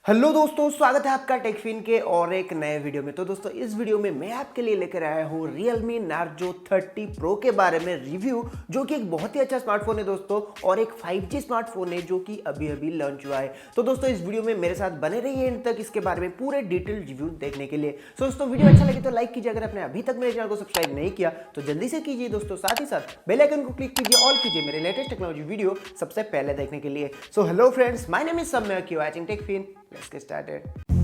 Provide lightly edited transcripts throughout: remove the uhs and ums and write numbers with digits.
Hello दोस्तों, स्वागत है आपका टेकफिन के और एक नए वीडियो में। तो दोस्तों इस वीडियो में मैं आपके लिए लेकर आया हूँ RealMe Narzo 30 Pro के बारे में रिव्यू, जो कि एक बहुत ही अच्छा स्मार्टफोन है दोस्तों, और एक 5G स्मार्टफोन है जो कि अभी अभी लॉन्च हुआ है। तो दोस्तों इस वीडियो में मेरे साथ बने रहिए एंड तक इसके बारे में पूरे डिटेल रिव्यू देखने के लिए। सो दोस्तों वीडियो अच्छा लगे तो लाइक कीजिए, अगर आपने अभी तक मेरे चैनल को सब्सक्राइब नहीं किया तो जल्दी से कीजिए दोस्तों, साथ ही साथ बेल आइकन को क्लिक कीजिए, ऑल कीजिए मेरे लेटेस्ट टेक्नोलॉजी वीडियो सबसे पहले देखने के लिए। So hello friends, my name is Samyak, you are watching Techfin. Let's get started.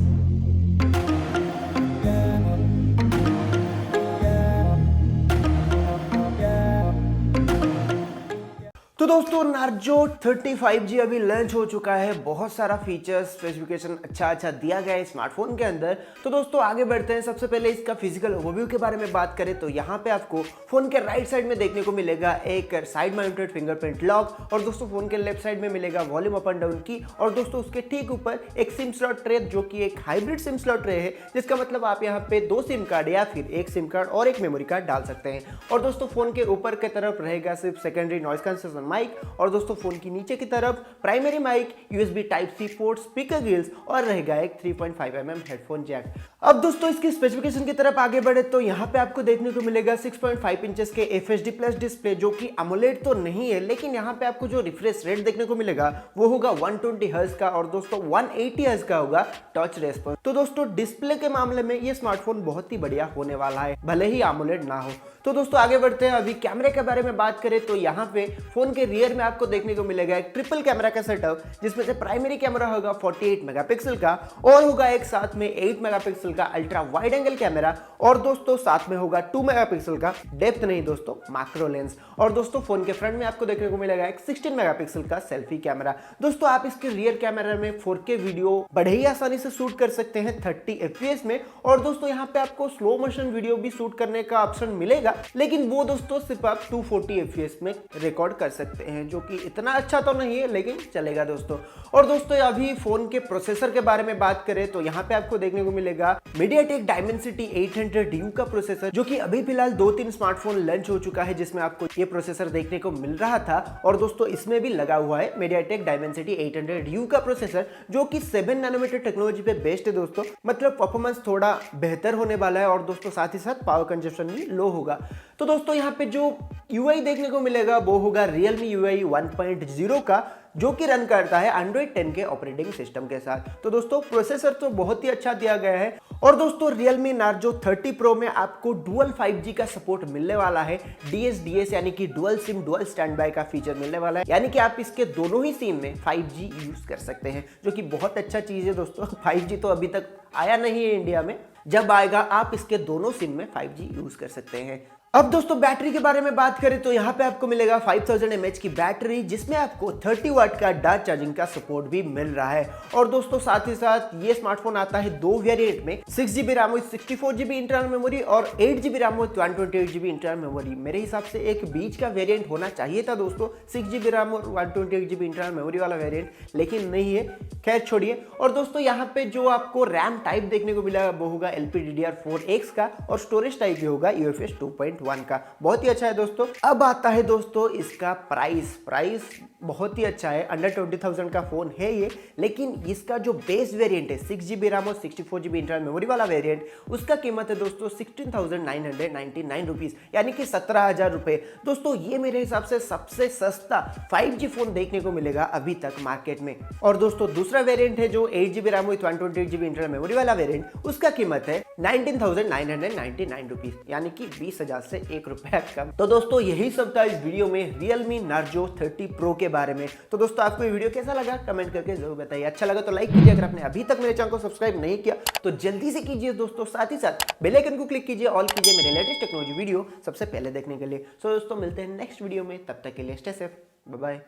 तो दोस्तों नार्जो 35G अभी लॉन्च हो चुका है। बहुत सारा फीचर्स स्पेसिफिकेशन अच्छा दिया गया है स्मार्टफोन के अंदर। तो दोस्तों आगे बढ़ते हैं। सबसे पहले इसका फिजिकल ओवरव्यू के बारे में बात करें तो यहाँ पे आपको फोन के राइट साइड में देखने को मिलेगा एक साइड माउंटेड फिंगरप्रिंट लॉक, और दोस्तों फोन के लेफ्ट साइड में मिलेगा वॉल्यूम अप एंड डाउन की, और दोस्तों उसके ठीक ऊपर एक सिम स्लॉट ट्रे जो कि एक हाइब्रिड सिम स्लॉट ट्रे है, जिसका मतलब आप यहाँ पे 2 सिम कार्ड या फिर एक सिम कार्ड और एक मेमोरी कार्ड डाल सकते हैं। और दोस्तों फोन के ऊपर की तरफ रहेगा सिर्फ सेकेंडरी नॉइस कैंसलेशन माइक, और दोस्तों फोन की नीचे की तरफ primary mic, USB type C port, speaker grills और रहेगा एक 3.5 mm हेडफोन जैक। अब दोस्तों इसकी स्पेसिफिकेशन की तरफ आगे बढ़े तो यहाँ पे आपको देखने को मिलेगा 6.5 इंचेस के FHD+ डिस्प्ले, जो कि AMOLED तो नहीं है, लेकिन यहाँ पे आपको जो रिफ्रेश रेट देखने को मिलेगा वो होगा 120 हर्ट्ज का, और दोस्तों 180 हर्ट्ज का होगा टच रेस्पॉन्स। तो दोस्तों डिस्प्ले के मामले में ये स्मार्टफोन बहुत ही बढ़िया होने वाला है, भले ही AMOLED ना हो। तो दोस्तों आगे बढ़ते हैं। अभी कैमरे के बारे में बात करें तो यहाँ पे फोन के रियर में आपको देखने को मिलेगा एक ट्रिपल कैमरा का सेटअप, जिसमें से प्राइमरी कैमरा होगा 48 मेगापिक्सल का, और होगा एक साथ में 8 मेगापिक्सल का अल्ट्रा वाइड एंगल कैमरा, और दोस्तों साथ में होगा 2 मेगापिक्सल का डेप्थ नहीं दोस्तों मैक्रो लेंस, और दोस्तों फोन के फ्रंट में आपको देखने को मिलेगा एक 16 मेगापिक्सल का सेल्फी कैमरा। दोस्तों आप इसके रियर कैमरा में 4K वीडियो बड़े ही आसानी से शूट कर सकते हैं 30 FPS में, और दोस्तों यहाँ पे आपको स्लो मोशन वीडियो भी शूट करने का ऑप्शन मिलेगा, लेकिन वो दोस्तों सिर्फ आप 240 FPS में रिकॉर्ड कर सकते हैं, जो कि इतना अच्छा तो नहीं है लेकिन चलेगा दोस्तों। और दोस्तों अभी फोन के प्रोसेसर के बारे में बात करें तो यहाँ पे आपको देखने को मिलेगा MediaTek Dimensity 800U का प्रोसेसर, जो कि अभी फिलहाल 2-3 स्मार्टफोन लॉन्च हो चुका है जिसमें आपको ये प्रोसेसर देखने को मिल रहा था, और दोस्तों इसमें भी लगा हुआ है MediaTek Dimensity 800U का प्रोसेसर, जो कि 7 नैनोमीटर टेक्नोलॉजी पे बेस्ड है दोस्तों। मतलब परफॉर्मेंस थोड़ा बेहतर होने वाला है, और दोस्तों साथ ही साथ पावर कंजप्शन भी लो होगा। तो दोस्तों यहाँ पे जो UI देखने को मिलेगा वो होगा RealMe UI 1.0 का, जो कि रन करता है Android 10 के ऑपरेटिंग सिस्टम के साथ। तो दोस्तों प्रोसेसर तो बहुत ही अच्छा दिया गया है। और दोस्तों RealMe Narzo 30 Pro में आपको डुअल 5G का सपोर्ट मिलने वाला है। DSDS यानी कि dual SIM dual stand by का फीचर मिलने वाला है, यानी कि आप इसके दोनों ही सिम में 5G यूज कर सकते हैं, जो कि बहुत अच्छा चीज है दोस्तों। 5G तो अभी तक आया नहीं है इंडिया में, जब आएगा आप इसके दोनों सिम में 5G यूज कर सकते हैं। अब दोस्तों बैटरी के बारे में बात करें तो यहाँ पे आपको मिलेगा 5000 mAh की बैटरी, जिसमें आपको 30 वाट का डार्क चार्जिंग का सपोर्ट भी मिल रहा है। और दोस्तों साथ ही साथ ये स्मार्टफोन आता है 2 वेरिएंट में, 6GB RAM with 64GB internal memory और 8GB RAM with 128GB internal memory. मेरे हिसाब से एक बीच का वेरिएंट होना चाहिए था दोस्तों, 6GB रैम और 128GB इंटरनल मेमोरी वाला वेरिएंट, लेकिन नहीं है, खैर छोड़िए। और दोस्तों यहाँ पे जो आपको रैम टाइप देखने को मिला वो होगा LPDDR4X का, और स्टोरेज टाइप भी होगा UFS 2.1 का। बहुत ही अच्छा है दोस्तों। अब आता है दोस्तों इसका प्राइस बहुत ही अच्छा है, अंडर 20,000 का फोन है ये, लेकिन इसका जो बेस वेरिएंट है 6GB रैम और 64GB इंटरनल मेमोरी वाला वेरिएंट, उसका कीमत है दोस्तों 16,999 रुपीज, यानी कि 17,000 रुपए। दोस्तों ये मेरे हिसाब से सबसे सस्ता 5G फोन देखने को मिलेगा अभी तक मार्केट में। और दोस्तों दूसरा वेरिएंट है जो 8GB RAM with 128GB internal memory वाला वेरिएंट, उसका कीमत है 19,999 रुपीज, यानी कि 20,000 से 1 रुपया कम। तो दोस्तों यही सब था इस वीडियो में RealMe Narzo 30 Pro के बारे में। तो दोस्तों आपको ये वीडियो कैसा लगा कमेंट करके जरूर बताइए। अच्छा लगा तो लाइक कीजिए, अगर आपने अभी तक मेरे चैनल को सब्सक्राइब नहीं किया तो जल्दी से कीजिए दोस्तों, साथ ही साथ बेल आइकन को क्लिक कीजिए, ऑल कीजिए मेरे लेटेस्ट टेक्नोलॉजी वीडियो सबसे पहले देखने के लिए। सो दोस्तों मिलते हैं नेक्स्ट वीडियो में, तब तक के लिए स्टे सेफ, बाय बाय।